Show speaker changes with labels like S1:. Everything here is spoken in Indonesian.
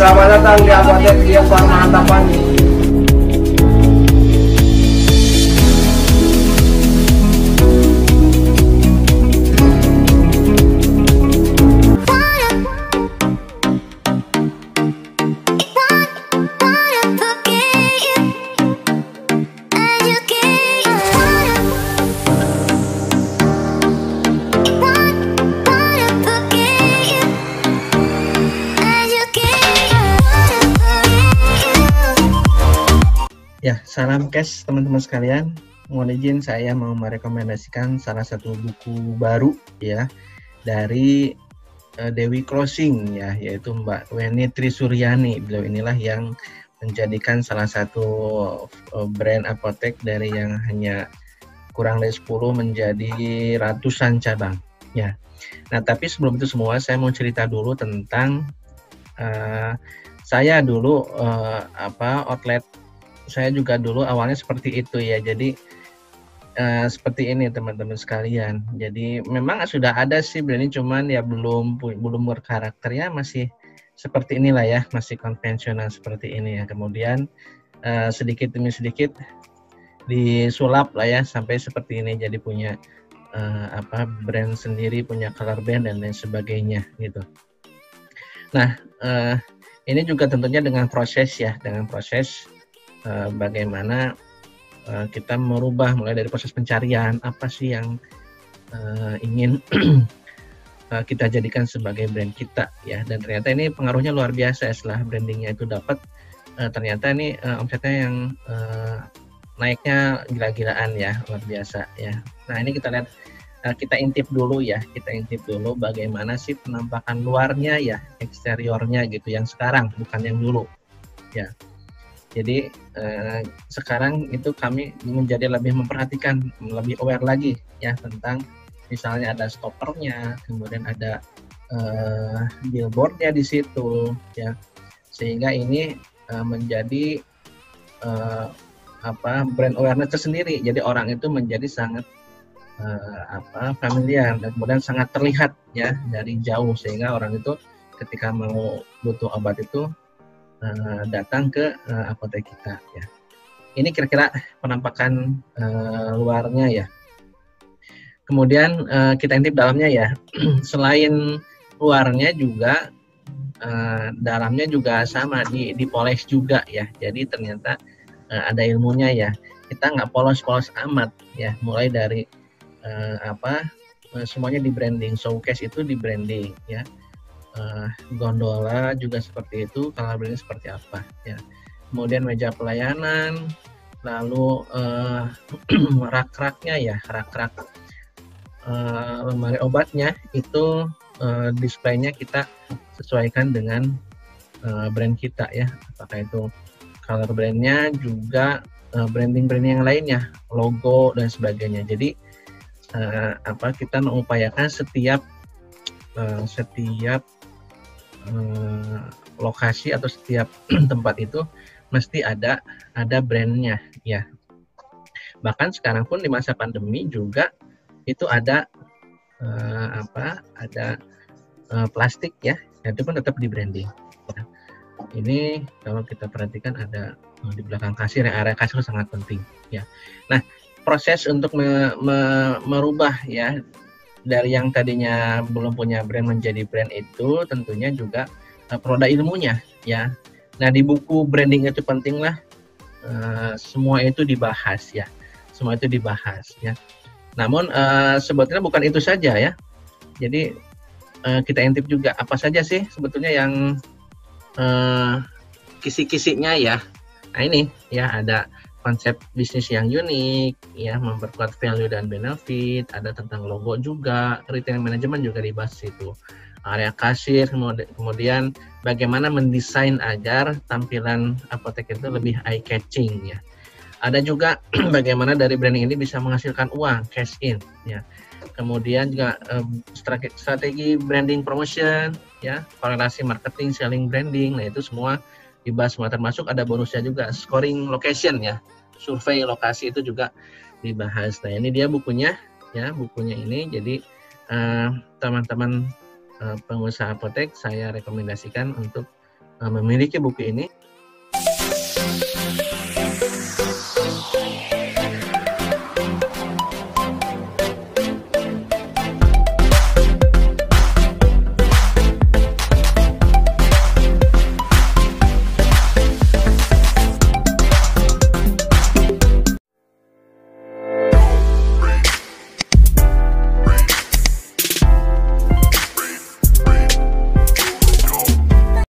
S1: Selamat datang di Apotek Tria Pharma Antapani.
S2: Ya, salam cash teman-teman sekalian. Mohon izin saya mau merekomendasikan salah satu buku baru ya dari Dewi Clothing ya, yaitu Mbak Weni Trisuryani. Beliau inilah yang menjadikan salah satu brand apotek dari yang hanya kurang dari 10 menjadi ratusan cabang ya. Nah, tapi sebelum itu semua saya mau cerita dulu tentang saya dulu outlet saya juga dulu awalnya seperti itu ya. Jadi seperti ini teman-teman sekalian. Jadi memang sudah ada sih brand ini, cuman ya belum berkarakternya, masih seperti inilah ya, masih konvensional seperti ini ya. Kemudian sedikit demi sedikit disulap lah ya sampai seperti ini, jadi punya brand sendiri, punya color band dan lain sebagainya gitu. Nah, ini juga tentunya dengan proses ya, bagaimana kita merubah mulai dari proses pencarian apa sih yang ingin kita jadikan sebagai brand kita ya, dan ternyata ini pengaruhnya luar biasa ya. Setelah brandingnya itu dapat, ternyata ini omsetnya yang naiknya gila-gilaan ya, luar biasa ya. Nah, ini kita lihat, kita intip dulu bagaimana sih penampakan luarnya ya, eksteriornya gitu, yang sekarang bukan yang dulu ya. Jadi sekarang itu kami menjadi lebih memperhatikan, lebih aware lagi ya tentang misalnya ada stoppernya, kemudian ada billboardnya di situ ya, sehingga ini menjadi brand awareness tersendiri. Jadi orang itu menjadi sangat familiar dan kemudian sangat terlihat ya dari jauh, sehingga orang itu ketika mau butuh obat itu datang ke apotek kita ya. Ini kira-kira penampakan luarnya ya. Kemudian kita intip dalamnya ya. Selain luarnya juga dalamnya juga sama, dipoles juga ya. Jadi ternyata ada ilmunya ya. Kita nggak polos-polos amat ya. Mulai dari semuanya di branding, showcase itu di branding ya. Gondola juga seperti itu, color branding seperti apa ya. Kemudian meja pelayanan, lalu rak-raknya ya, rak-rak lemari obatnya itu displaynya kita sesuaikan dengan brand kita ya, apakah itu color brandnya, juga branding yang lainnya, logo dan sebagainya. Jadi kita mengupayakan setiap lokasi atau setiap tempat itu mesti ada brandnya ya. Bahkan sekarang pun di masa pandemi juga itu ada plastik ya, itu pun tetap di branding. Ya. Ini kalau kita perhatikan ada di belakang kasir, area kasir sangat penting ya. Nah, proses untuk merubah ya dari yang tadinya belum punya brand menjadi brand itu tentunya juga perlu ada ilmunya ya. Nah, di buku branding itu penting lah, semua itu dibahas ya. Semua itu dibahas ya. Namun sebetulnya bukan itu saja ya. Jadi kita intip juga apa saja sih sebetulnya yang kisi-kisinya ya. Nah ini ya, ada konsep bisnis yang unik ya, memperkuat value dan benefit, ada tentang logo juga, retail management juga dibahas itu, area kasir, kemudian bagaimana mendesain agar tampilan apotek itu lebih eye catching ya. Ada juga bagaimana dari branding ini bisa menghasilkan uang, cash in ya. Kemudian juga strategi branding promotion ya, korelasi marketing, selling branding. Nah, itu semua dibahas, semua termasuk ada bonusnya juga, scoring location ya. Survei lokasi itu juga dibahas. Nah, ini dia bukunya ya, bukunya ini. Jadi teman-teman pengusaha apotek saya rekomendasikan untuk memiliki buku ini.